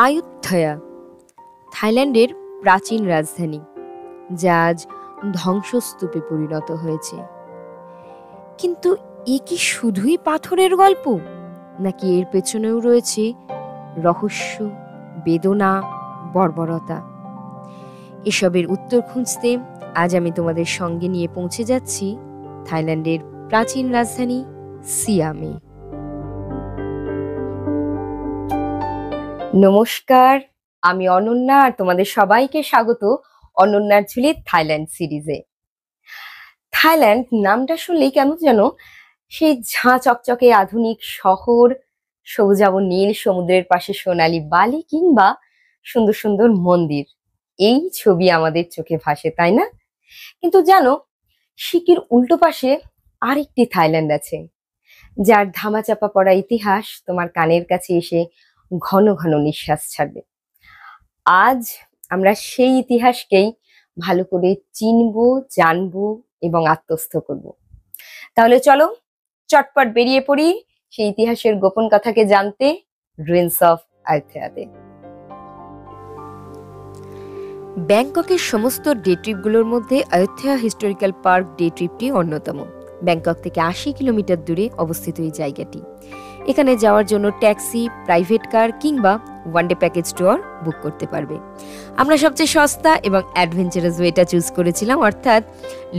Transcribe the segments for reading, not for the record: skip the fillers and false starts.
আয়ুথয়া থাইল্যান্ডের প্রাচীন রাজধানী, যা আজ ধ্বংসস্তূপে পরিণত হয়েছে। কিন্তু এ কি শুধুই পাথরের গল্প, নাকি এর পেছনেও রয়েছে রহস্য, বেদনা, বর্বরতা? এসবের উত্তর খুঁজতে আজ আমি তোমাদের সঙ্গে নিয়ে পৌঁছে যাচ্ছি থাইল্যান্ডের প্রাচীন রাজধানী সিয়ামে। নমস্কার, আমি অনন্যা আর তোমাদের সবাইকে স্বাগত অনন্যার ঝুলি থাইল্যান্ড সিরিজে। থাইল্যান্ড নামটা শুনলেই কেমন যেন সেই ঝাঁ চকচকে আধুনিক শহর, সবুজাব নীল সমুদ্রের পাশে সোনালী বালি কিংবা সুন্দর সুন্দর মন্দির, এই ছবি আমাদের চোখে ভাসে, তাই না? কিন্তু জানো, সিকির উল্টো পাশে আরেকটি থাইল্যান্ড আছে, যার ধামাচাপা পড়া ইতিহাস তোমার কানের কাছে এসে ঘন ঘন নিঃশ্বাস ছাড়বে। আজ আমরা সেই ইতিহাসকেই ভালো করে চিনবো, জানবো এবং আত্মস্থ করব। তাহলে চলো চটপট বেরিয়ে পড়ি সেই ইতিহাসের গোপন কথাকে জানতে রুইন্স অফ আয়ুথয়াতে। ব্যাংককের সমস্ত ডে ট্রিপগুলোর মধ্যে আয়ুথয়া হিস্টোরিক্যাল পার্ক ডে ট্রিপটি অন্যতম। ব্যাংকক থেকে 80 কিলোমিটার দূরে অবস্থিত এই জায়গাটি। এখানে যাওয়ার জন্য ট্যাক্সি, প্রাইভেট কার কিংবা ওয়ান ডে প্যাকেজ ট্যুর বুক করতে পারবে। আমরা সবচেয়ে সস্তা এবং অ্যাডভেঞ্চারাস ওয়েটা চুজ করেছিলাম, অর্থাৎ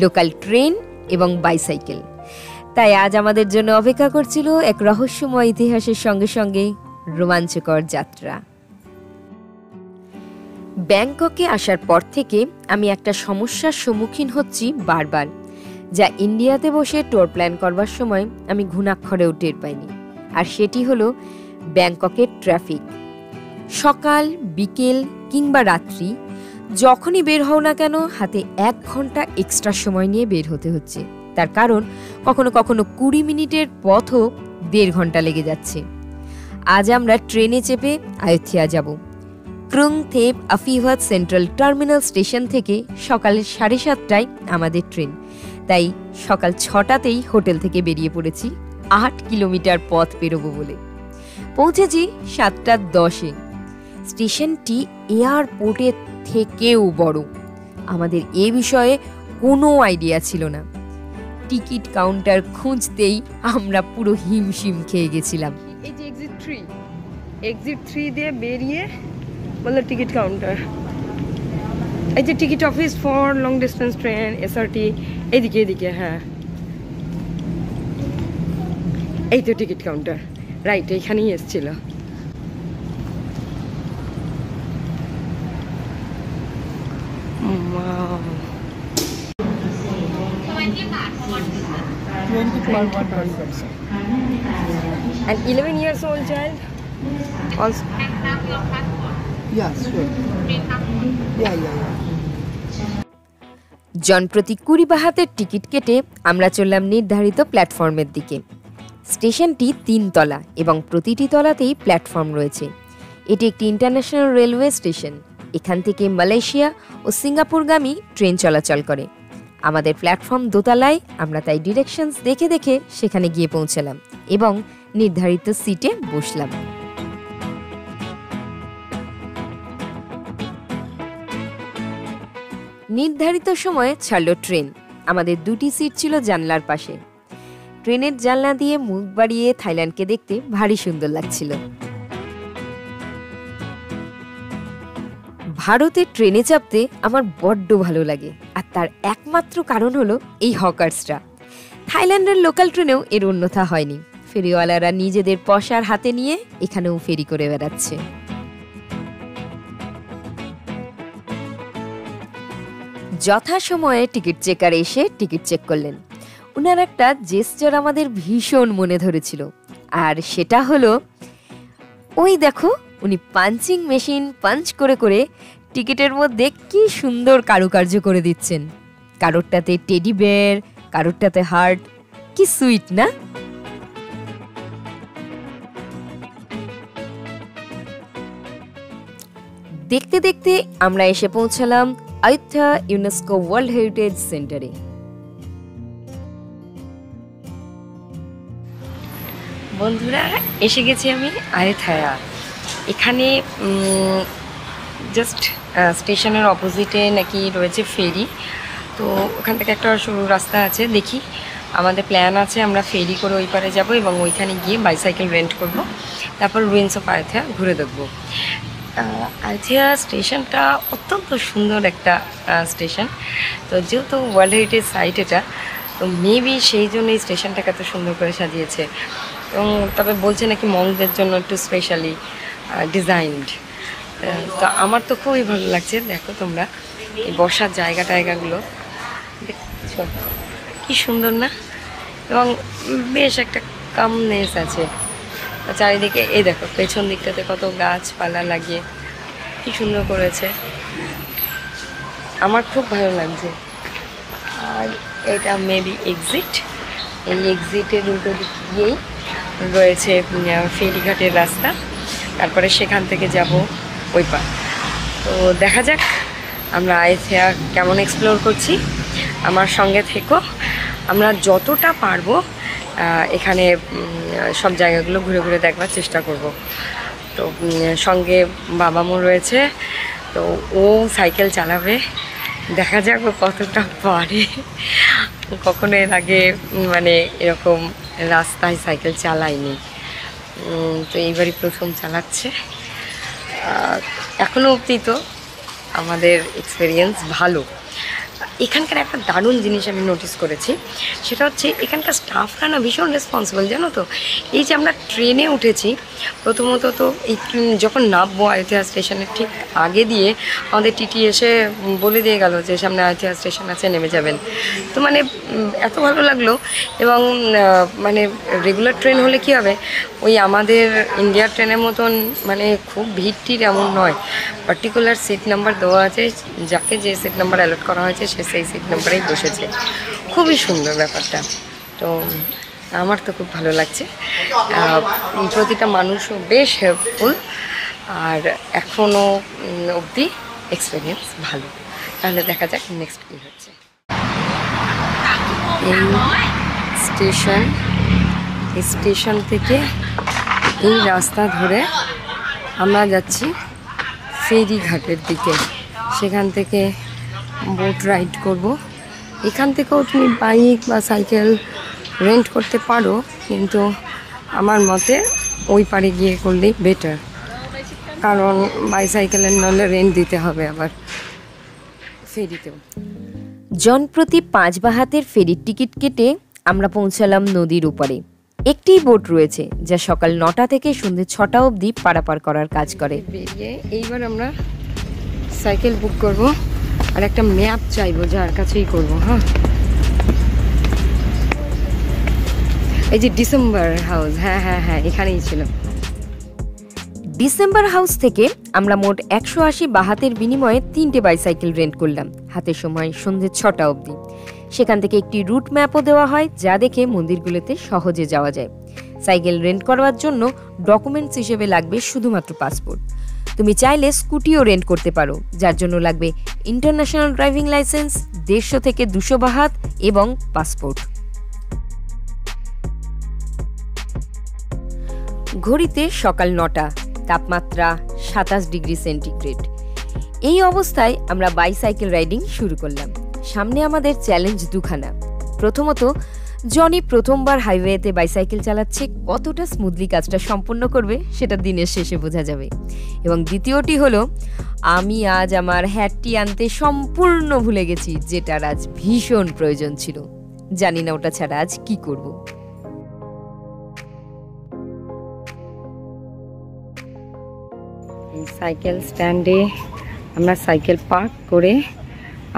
লোকাল ট্রেন এবং বাইসাইকেল। তাই আজ আমাদের জন্য অপেক্ষা করছিল এক রহস্যময় ইতিহাসের সঙ্গে সঙ্গে রোমাঞ্চকর যাত্রা। ব্যাংককে আসার পর থেকে আমি একটা সমস্যার সম্মুখীন হচ্ছি বারবার, যা ইন্ডিয়াতে বসে ট্যুর প্ল্যান করবার সময় আমি ঘুণাক্ষরেও টের পাইনি। আর সেটি হলো ব্যাংককের ট্রাফিক। সকাল, বিকেল কিংবা রাত্রি যখনই বের হও না কেন, হাতে 1 ঘন্টা এক্সট্রা সময় নিয়ে বের হতে হচ্ছে। তার কারণ কখনো কখনো 20 মিনিটের পথও 1.5 ঘন্টা লেগে যাচ্ছে। আজ আমরা ট্রেনে চেপে আয়ুথয়া যাব। ক্রুং থেপ আফিহাত সেন্ট্রাল টার্মিনাল স্টেশন থেকে সকাল 7:30টায় আমাদের ট্রেন। তাই সকাল 6টাতেই হোটেল থেকে বেরিয়ে পড়েছি 8 কিলোমিটার পথ পেরোবো বলে। পৌঁছেছি 7:10-এ। স্টেশনটি এয়ারপোর্টের থেকেও বড়। আমাদের এ বিষয়ে কোনো আইডিয়া ছিল না। টিকিট কাউন্টার খুঁজতেই আমরা পুরো হিমশিম খেয়ে গেছিলাম। এই যে এক্সিট 3 দিয়ে বেরিয়ে বললো টিকিট কাউন্টার। এই যে ticket office for long distance train, SRT, এদিকে। হ্যাঁ, এই তো টিকিট কাউন্টার, রাইট, এখানেই এসছিল। And 11 years old child also. Yeah, sure. Yeah. জনপ্রতি 20 বাহাতের টিকিট কেটে আমরা চললাম নির্ধারিত প্ল্যাটফর্মের দিকে। স্টেশনটি 3 তলা এবং প্রতিটি তলাতেই প্ল্যাটফর্ম রয়েছে। এটি একটি ইন্টারন্যাশনাল রেলওয়ে স্টেশন। এখান থেকে মালয়েশিয়া ও সিঙ্গাপুরগামী ট্রেন চলাচল করে। আমাদের প্ল্যাটফর্ম দোতলায়, আমরা তাই ডিরেকশনস দেখে দেখে সেখানে গিয়ে পৌঁছলাম এবং নির্ধারিত সিটে বসলাম। নির্ধারিত সময়ে ছাড়ল ট্রেন। আমাদের 2টি সিট ছিল জানলার পাশে। ট্রেনের জানলা দিয়ে মুখ বাড়িয়ে থাইল্যান্ডকে দেখতে ভারী সুন্দর লাগছিল। ভারতের ট্রেনে চাপতে আমার বড্ড ভালো লাগে, আর তার একমাত্র কারণ হলো এই হকার্সরা। থাইল্যান্ডের লোকাল ট্রেনেও এর অন্যথা হয়নি। ফেরিওয়ালারা নিজেদের পয়সার হাতে নিয়ে এখানেও ফেরি করে বেড়াচ্ছে। যথাসময়ে টিকিট চেকার এসে টিকিট চেক করলেন। উনার একটা জেস্চার আমাদের ভীষণ মনে ধরেছিল, আর সেটা হলো ওই দেখো, উনি পাঞ্চিং মেশিন পাঞ্চ করে করে টিকিটের মধ্যে কি সুন্দর কারুকার্য করে দিচ্ছেন। কারোরটাতে টেডি বেয়ার, কারোরটাতে হার্ট। কি সুইট না? দেখতে দেখতে আমরা এসে পৌঁছালাম আয়ুথয়া ইউনেস্কো ওয়ার্ল্ড হেরিটেজ সেন্টারে। বন্ধুরা, এসে গেছি আমি আয়ুথয়া। এখানে জাস্ট স্টেশনের অপোজিটে নাকি রয়েছে ফেরি, তো ওখান থেকে একটা সরু রাস্তা আছে। দেখি, আমাদের প্ল্যান আছে আমরা ফেরি করে ওই পারে যাব এবং ওইখানে গিয়ে বাইসাইকেল রেন্ট করব, তারপর রুইন্স অফ আয়োধ্যা ঘুরে দেখব। আয়োধ্যা স্টেশনটা অত্যন্ত সুন্দর একটা স্টেশন, তো যেহেতু ওয়ার্ল্ড হেরিটেজ সাইট এটা, তো মেবি সেই জন্য এই স্টেশনটাকে এত সুন্দর করে সাজিয়েছে। এবং তবে বলছে নাকি মঙ্কদের জন্য একটু স্পেশালি ডিজাইনড। তো আমার তো খুবই ভালো লাগছে। দেখো তোমরা এই বসার জায়গা টায়গাগুলো দেখছো কি সুন্দর না, এবং বেশ একটা কামনেস আছে চারিদিকে। এই দেখো পেছন দিকটাতে কত গাছপালা লাগিয়ে কি সুন্দর করেছে, আমার খুব ভালো লাগছে। আর এটা মেবি এক্সিট, এই এক্সিটের উল্টো দিক দিয়েই রয়েছে ফেরিঘাটের রাস্তা, তারপরে সেখান থেকে যাব ওই পার। তো দেখা যাক আমরা আয়োধ্যা কেমন এক্সপ্লোর করছি, আমার সঙ্গে থেকো। আমরা যতটা পারবো এখানে সব জায়গাগুলো ঘুরে ঘুরে দেখবার চেষ্টা করব। তো সঙ্গে বাবা মা রয়েছে, তো ও সাইকেল চালাবে, দেখা যাক ও কতটা পারে। কখনো এর আগে মানে এরকম রাস্তায় সাইকেল চালায়নি, তো এইবারই প্রথম চালাচ্ছে। এখনও অবধি তো আমাদের এক্সপিরিয়েন্স ভালো। এখানকার একটা দারুণ জিনিস আমি নোটিস করেছি, সেটা হচ্ছে এখানকার স্টাফরা না ভীষণ রেসপন্সিবল, জানো তো। এই যে আমরা ট্রেনে উঠেছি, প্রথমত তো এই যখন নামবো আয়োধ্যা স্টেশনের ঠিক আগে দিয়ে আমাদের টিটি এসে বলে দিয়ে গেল যে সামনে আয়োধ্যা স্টেশন আছে, নেমে যাবেন। তো মানে এত ভালো লাগলো। এবং মানে রেগুলার ট্রেন হলে কী হবে, ওই আমাদের ইন্ডিয়ার ট্রেনের মতন মানে খুব ভিড় এমন নয়, পার্টিকুলার সিট নাম্বার দেওয়া আছে, যাকে যে সিট নাম্বার অ্যালট করা হয়েছে সে সেই সিট নাম্বারেই বসেছে। খুবই সুন্দর ব্যাপারটা, তো আমার তো খুব ভালো লাগছে। প্রতিটা মানুষও বেশ হেল্পফুল, আর এখনও অবধি এক্সপিরিয়েন্স ভালো। তাহলে দেখা যাক নেক্সট কী হচ্ছে। এই স্টেশন থেকে এই রাস্তা ধরে আমরা যাচ্ছি ফেরিঘাটের দিকে, সেখান থেকে বোট রাইড করব। এখান থেকেও তুমি বাইক বা সাইকেল রেন্ট করতে পারো, কিন্তু আমার মতে ওই পারে গিয়ে করলেই বেটার, কারণ বাইসাইকেলের নলে রেন্ট দিতে হবে আবার ফেরিতেও। জনপ্রতি 5 বাহাতের ফেরির টিকিট কেটে আমরা পৌঁছালাম নদীর ওপারে। একটিই বোট রয়েছে যা সকাল 9টা থেকে সন্ধ্যে 6টা অবধি পারাপার করার কাজ করে। বেরিয়ে এইবার আমরা সাইকেল বুক করব, আর একটা ম্যাপ চাইবো, যার কাছেই করব। হ্যাঁ, এই যে ডিসেম্বর হাউস, হ্যাঁ হ্যাঁ হ্যাঁ, এখানেই ছিল। ডিসেম্বর হাউস থেকে আমরা মোট 180 বাহাতের বিনিময়ে 3টে বাইসাইকেল রেন্ট করলাম, হাতের সময় সন্ধ্যে 6টা অবধি। সেখান থেকে একটি রুট ম্যাপও দেওয়া হয়, যা দেখে মন্দিরগুলোতে সহজে যাওয়া যায়। সাইকেল রেন্ট করার জন্য ডকুমেন্টস হিসেবে লাগবে শুধুমাত্র পাসপোর্ট। তুমি চাইলে স্কুটিও রেন্ট করতে পারো, যার জন্য লাগবে ইন্টারন্যাশনাল ড্রাইভিং লাইসেন্স, 150 থেকে 200 বাহাত এবং পাসপোর্ট। ঘড়িতে সকাল 9টা, তাপমাত্রা 27 ডিগ্রি সেন্টিগ্রেড। এই অবস্থায় আমরা বাইসাইকেল রাইডিং শুরু করলাম। সামনে আমাদের চ্যালেঞ্জ দুখানা। প্রথমত, জনি প্রথমবার হাইওয়েতে বাইসাইকেল চালাচ্ছে, কতটা স্মুথলি কাজটা সম্পন্ন করবে সেটা দিনের শেষে বোঝা যাবে। এবং দ্বিতীয়টি হলো, আমি আজ আমার হ্যাটটি আনতে সম্পূর্ণ ভুলে গেছি, যেটার আজ ভীষণ প্রয়োজন ছিল। জানি না ওটা ছাড়া আজ কি করব। সাইকেল স্ট্যান্ডে আমরা সাইকেল পার্ক করে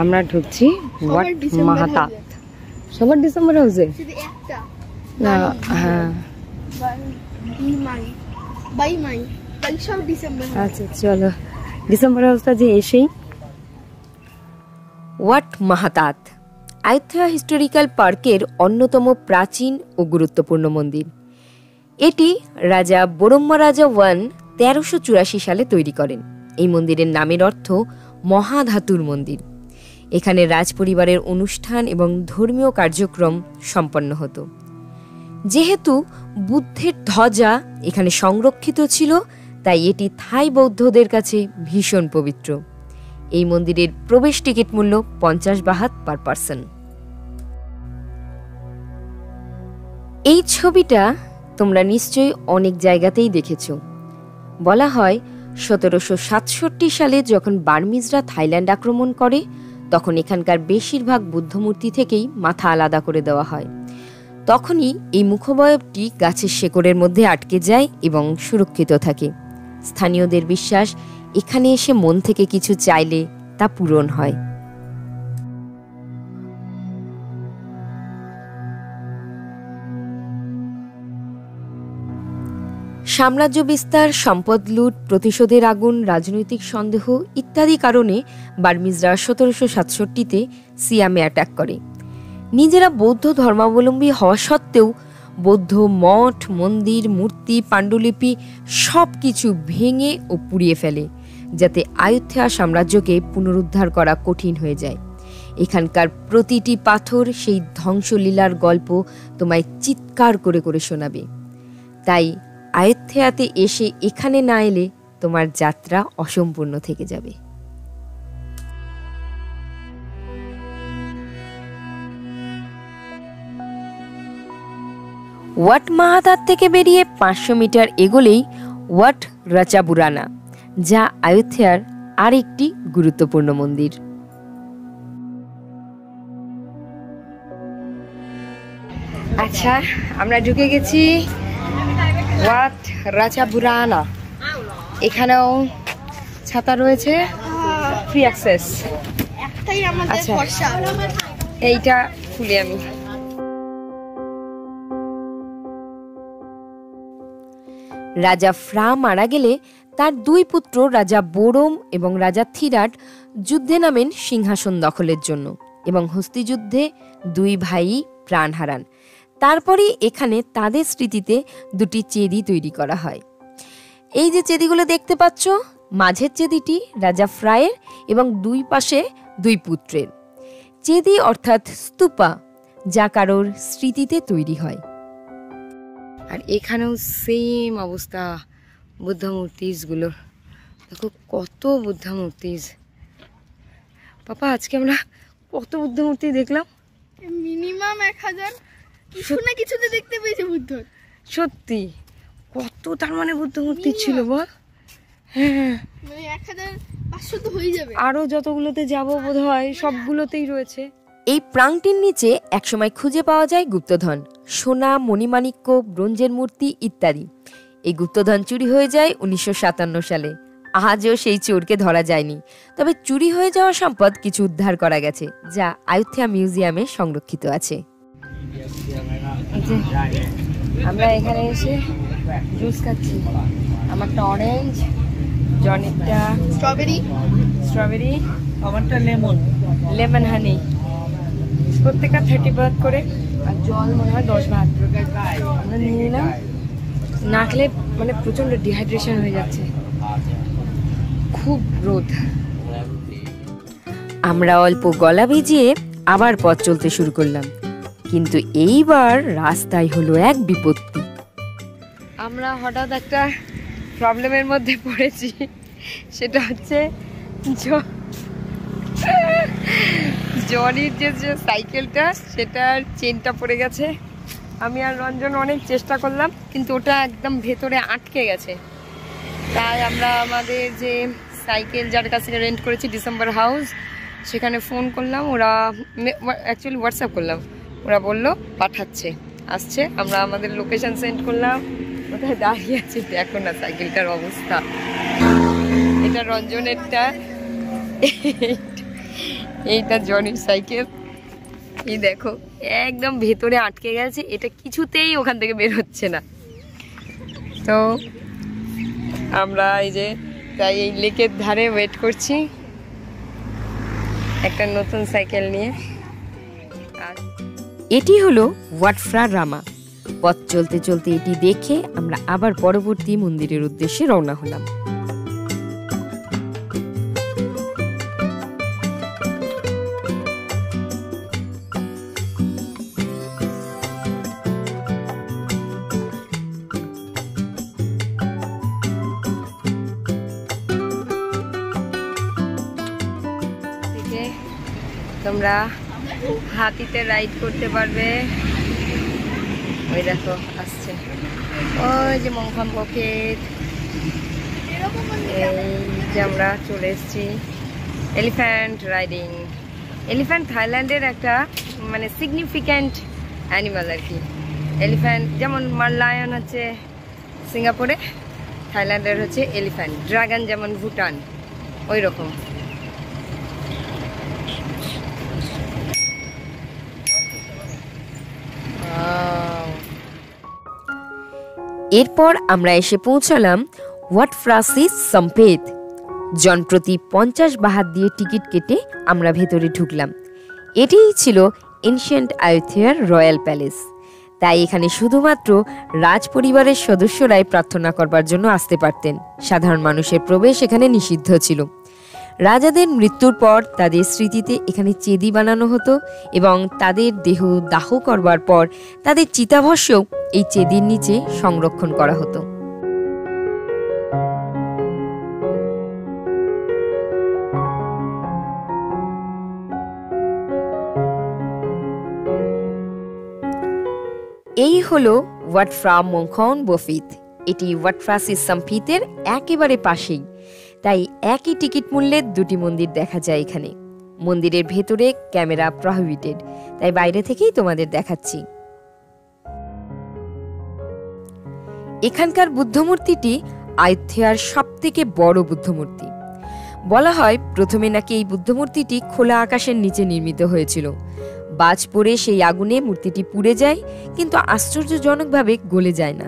আমরা ঢুকছি ওয়াট মাহাতাত। সবার ডিসেম্বর হাউসে না? হ্যাঁ, আচ্ছা চলো ডিসেম্বর হাউসটা যে এসেই। ওয়াট মাহাতাত আয়োধ্যা হিস্টোরিক্যাল পার্কের অন্যতম প্রাচীন ও গুরুত্বপূর্ণ মন্দির। এটি রাজা বরম্মরাজা 1 1384 সালে তৈরি করেন। এই মন্দিরের নামের অর্থ মহাধাতুর মন্দির। এখানে রাজপরিবারের অনুষ্ঠান এবং ধর্মীয় কার্যক্রম সম্পন্ন হতো। যেহেতু বুদ্ধের ধ্বজা এখানে সংরক্ষিত ছিল, তাই এটি থাই বৌদ্ধদের কাছে ভীষণ পবিত্র। এই মন্দিরের প্রবেশ টিকিট মূল্য 50 বাহাত পার পার্সন। এই ছবিটা তোমরা নিশ্চয়ই অনেক জায়গাতেই দেখেছো। বলা হয় 1767 সালে যখন বার্মিজরা থাইল্যান্ড আক্রমণ করে, তখন এখানকার বেশিরভাগ বুদ্ধমূর্তি থেকেই মাথা আলাদা করে দেওয়া হয়। তখনই এই মুখবয়বটি গাছের শেকড়ের মধ্যে আটকে যায় এবং সুরক্ষিত থাকে। স্থানীয়দের বিশ্বাস, এখানে এসে মন থেকে কিছু চাইলে তা পূরণ হয়। সাম্রাজ্য বিস্তার, সম্পদ লুট, প্রতিশোধের আগুন, রাজনৈতিক সন্দেহ ইত্যাদি কারণে বার্মিজরা 1767-তে সিয়ামে অ্যাটাক করে। নিজেরা বৌদ্ধ ধর্মাবলম্বী হওয়া সত্ত্বেও বৌদ্ধ মঠ, মন্দির, মূর্তি, পাণ্ডুলিপি সব কিছু ভেঙে ও পুড়িয়ে ফেলে, যাতে আয়ুথ্যা সাম্রাজ্যকে পুনরুদ্ধার করা কঠিন হয়ে যায়। এখানকার প্রতিটি পাথর সেই ধ্বংসলীলার গল্প তোমায় চিৎকার করে করে শোনাবে। তাই আয়ুথ্যাতে এসে এখানে না এলে তোমার যাত্রা অসম্পূর্ণ থেকে যাবে। ওয়াট মাহাতার থেকে বেরিয়ে 500 মিটার এগোলেই ওয়াট রাচাবুরানা, যা আয়ুথ্যার আরেকটি গুরুত্বপূর্ণ মন্দির। আচ্ছা, আমরা ঢুকে গেছি ওয়াট রাচাবুরানা। এখানেও ছাতা রয়েছে, ফ্রি অ্যাক্সেস। আচ্ছা, এইটা খুলি আমি। রাজা ফ্রা মারা গেলে তার 2 পুত্র রাজা বোরম এবং রাজা থিরাট যুদ্ধে নামেন সিংহাসন দখলের জন্য, এবং হস্তিযুদ্ধে 2 ভাই প্রাণ হারান। তারপরেই এখানে তাদের স্মৃতিতে 2টি চেদি তৈরি করা হয়। এই যে চেদিগুলো দেখতে পাচ্ছ, মাঝের চেদিটি রাজা ফ্রায়ের এবং 2 পাশে 2 পুত্রের। চেদি অর্থাৎ স্তূপা, যা কারোর স্মৃতিতে তৈরি হয়। আর এখানেও সেম অবস্থা বুদ্ধ মূর্তিগুলোর। দেখো কত বুদ্ধ মূর্তি। পাপা, আজকে আমরা কত বুদ্ধ মূর্তি দেখলাম? মিনিমাম 1000 কিছু না কিছুতে দেখতে পেয়েছি বুদ্ধ। সত্যি কত, তার মানে বুদ্ধ মূর্তি ছিল বল? হ্যাঁ, মানে 1500 তো হয়ে যাবে। আরো যতগুলোতে যাব বোধহয় সবগুলোতেই রয়েছে। এই প্রাংটির নিচে একসময় খুঁজে পাওয়া যায় গুপ্তধন, সোনা, মণিমাণিক্য, ব্রোঞ্জের মূর্তি ইত্যাদি। এই গুপ্তধন চুরি হয়ে যায় 1957 সালে। আজও সেই চোরকে ধরা যায়নি, তবে চুরি হয়ে যাওয়া সম্পদ কিছু উদ্ধার করা গেছে, যা আয়ুথ্যা মিউজিয়ামে সংরক্ষিত আছে। আমরা এখানে এসে জুস খাচ্ছি। আমারটা অরেঞ্জ, জনিরটা স্ট্রবেরি, আমারটা লেমন হানি। প্রত্যেকটা 30 বাত করে, আর জল মনে হয় 10 বাত। আমরা নিয়ে নিলাম, না খেলে মানে প্রচন্ড ডিহাইড্রেশন হয়ে যাচ্ছে, খুব রোদ। আমরা অল্প গলা ভিজিয়ে আবার পথ চলতে শুরু করলাম, কিন্তু এইবার রাস্তায় হলো এক বিপত্তি। আমরা হঠাৎ একটা প্রবলেমের মধ্যে পড়েছি, সেটা হচ্ছে জনির যে সাইকেলটা, সেটার চেনটা পড়ে গেছে। আমি আর রঞ্জন অনেক চেষ্টা করলাম, কিন্তু ওটা একদম ভেতরে আটকে গেছে। তাই আমরা আমাদের যে সাইকেল যার কাছ থেকে রেন্ট করেছি, ডিসেম্বর হাউস, সেখানে ফোন করলাম। ওরা অ্যাকচুয়ালি হোয়াটসঅ্যাপ করলাম, ওরা বললো পাঠাচ্ছে, আসছে। আমরা আমাদের লোকেশন সেন্ড করলাম, কোথায় দাঁড়িয়ে আছি দেখো না সাইকেলটার অবস্থা। এটা রঞ্জনেরটা, এইটা জনির সাইকেল। এই দেখো একদম ভেতরে আটকে গেছে, এটা কিছুতেই ওখান থেকে বের হচ্ছে না। তো আমরা এই যে তাই এই লেকের ধারে ওয়েট করছি একটা নতুন সাইকেল নিয়ে। আর এটি হলো ওয়াট ফ্রা রামা। পথ চলতে চলতে এটি দেখে আমরা আবার পরবর্তী মন্দিরের উদ্দেশ্যে রওনা হলাম। তোমরা হাতিতে রাইড করতে পারবে। ওই দেখো আসছে, ওই যে মংখাম পকেট। এই যে আমরা চলে এসেছি এলিফ্যান্ট রাইডিং। এলিফ্যান্ট থাইল্যান্ডের একটা মানে সিগনিফিক্যান্ট অ্যানিমাল আর কি। এলিফ্যান্ট যেমন লায়ন হচ্ছে সিঙ্গাপুরে, থাইল্যান্ডের হচ্ছে এলিফ্যান্ট। ড্রাগন যেমন ভুটান, ওই রকম। এরপর আমরা এসে পৌঁছালাম ওয়াট ফ্রাসিস সম্পেত। জনপ্রতি 50 বাহাত দিয়ে টিকিট কেটে আমরা ভেতরে ঢুকলাম। এটিই ছিল এনশিয়েন্ট আয়োথিয়ার রয়্যাল প্যালেস। তাই এখানে শুধুমাত্র রাজ পরিবারের সদস্যরাই প্রার্থনা করবার জন্য আসতে পারতেন। সাধারণ মানুষের প্রবেশ এখানে নিষিদ্ধ ছিল। রাজাদের মৃত্যুর পর তাদের স্মৃতিতে এখানে চেদি বানানো হতো এবং তাদের দেহ দাহ করবার পর তাদের চিতাভস্যও এই চেদির নিচে সংরক্ষণ করা হতো। এই হলো ওয়াট ফ্রা মংখন বফিত। এটি ওয়াট ফ্রাসিস সম্পিতের একেবারে পাশেই। তাই একই টিকিট মূল্যে দুটি মন্দির দেখা যায় এখানে। মন্দিরের ভেতরে ক্যামেরা প্রহিবিটেড, তাই বাইরে থেকেই তোমাদের দেখাচ্ছি। এখানকার বুদ্ধমূর্তিটি আয়োধ্যয়ার সবথেকে বড় বুদ্ধমূর্তি। বলা হয় প্রথমে নাকি এই বুদ্ধমূর্তিটি খোলা আকাশের নিচে নির্মিত হয়েছিল। বাজ পড়ে সেই আগুনে মূর্তিটি পুড়ে যায়, কিন্তু আশ্চর্যজনকভাবে গলে যায় না।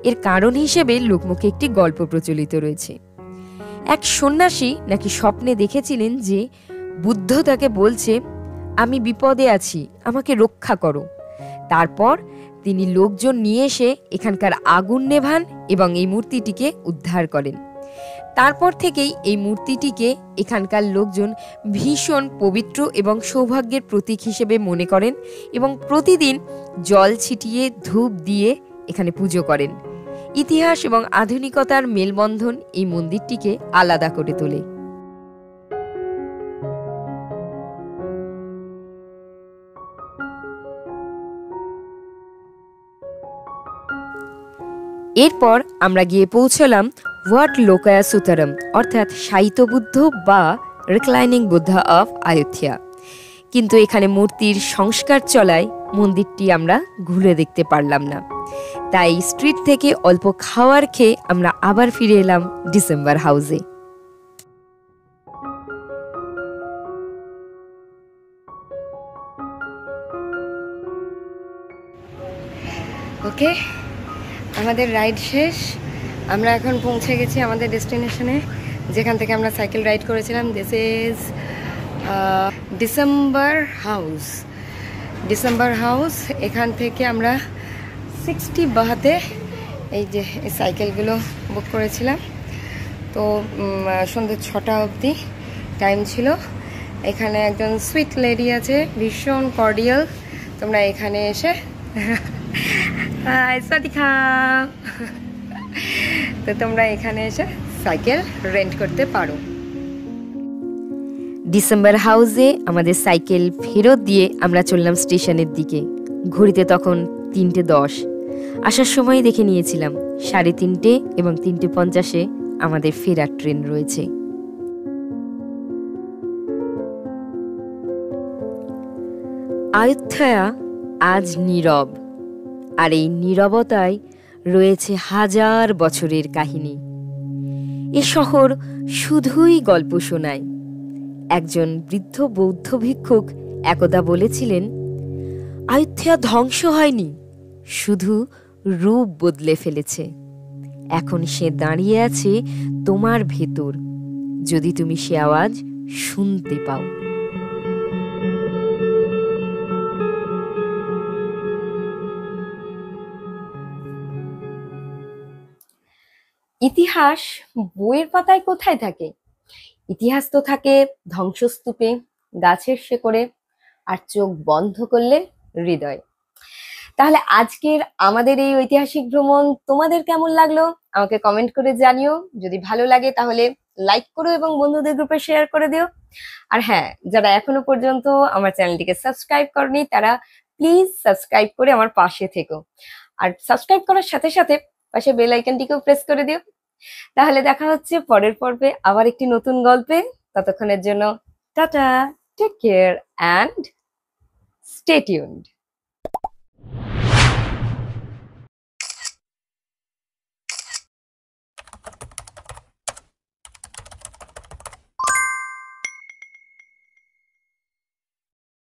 এর কারণ হিসেবে লোকমুখে একটি গল্প প্রচলিত রয়েছে। এক সন্ন্যাসী নাকি স্বপ্নে দেখেছিলেন যে বুদ্ধ তাকে বলছে, আমি বিপদে আছি, আমাকে রক্ষা করো। তারপর তিনি লোকজন নিয়ে এসে এখানকার আগুন নেভান এবং এই মূর্তিটিকে উদ্ধার করেন। তারপর থেকেই এই মূর্তিটিকে এখানকার লোকজন ভীষণ পবিত্র এবং সৌভাগ্যের প্রতীক হিসেবে মনে করেন এবং প্রতিদিন জল ছিটিয়ে ধূপ দিয়ে এখানে পুজো করেন। ইতিহাস এবং আধুনিকতার মেলবন্ধন এই মন্দিরটিকে আলাদা করে তোলে। এরপর আমরা গিয়ে পৌঁছলাম ওয়াট লোকায়া সুতারম, অর্থাৎ শায়িত বুদ্ধ বা রিক্লাইনিং বুদ্ধা অফ আয়োধ্যা। কিন্তু এখানে মূর্তির সংস্কার চলায় মন্দিরটি আমরা ঘুরে দেখতে পারলাম না। তাই স্ট্রিট থেকে অল্প খাওয়ার খেয়ে আমরা আবার ফিরে এলাম ডিসেম্বর হাউসে। ওকে, আমাদের রাইড শেষ। আমরা এখন পৌঁছে গেছি আমাদের ডেস্টিনেশনে, যেখান থেকে আমরা সাইকেল রাইড করেছিলাম। This is December house. December house, এখান থেকে আমরা 60 বাহাতে এই যে এই সাইকেলগুলো বুক করেছিলাম। তো সন্ধ্যে 6টা অবধি টাইম ছিল। এখানে একজন সুইট লেডি আছে, ভীষণ কর্ডিয়াল। তোমরা এখানে এসে তো তোমরা এখানে এসে সাইকেল রেন্ট করতে পারো। ডিসেম্বর হাউসে আমাদের সাইকেল ফেরত দিয়ে আমরা চললাম স্টেশনের দিকে। ঘড়িতে তখন 3:10। আসার সময় দেখে নিয়েছিলাম 3:30 এবং 3:50 আমাদের ফেরার ট্রেন রয়েছে। আয়োধ্যা আজ নীরব, আর এই নীরবতায় রয়েছে হাজার বছরের কাহিনী। এ শহর শুধুই গল্প শোনায়। একজন বৃদ্ধ বৌদ্ধ ভিক্ষুক একদা বলেছিলেন, আয়োধ্যা ধ্বংস হয়নি, শুধু রূপ বদলে ফেলেছে। এখন সে দাঁড়িয়ে আছে তোমার ভেতর, যদি তুমি সে আওয়াজ শুনতে পাও। ইতিহাস বইয়ের পাতায় কোথায় থাকে? ইতিহাস তো থাকে ধ্বংসস্তূপে, গাছের শেকড়ে, আর চোখ বন্ধ করলে হৃদয়। তাহলে আজকের আমাদের এই ঐতিহাসিক ভ্রমণ তোমাদের কেমন লাগলো আমাকে কমেন্ট করে জানিও। যদি ভালো লাগে তাহলে লাইক করো এবং বন্ধুদের গ্রুপে শেয়ার করে দিও। আর হ্যাঁ, যারা এখনো পর্যন্ত আমার চ্যানেলটিকে সাবস্ক্রাইব করনি তারা প্লিজ সাবস্ক্রাইব করে আমার পাশে থেকো। আর সাবস্ক্রাইব করার সাথে সাথে পাশে বেল আইকনটিকেও প্রেস করে দিও। তাহলে দেখা হচ্ছে পরের পর্বে আবার একটি নতুন গল্পে। ততক্ষণের জন্য tata, take care and stay tuned.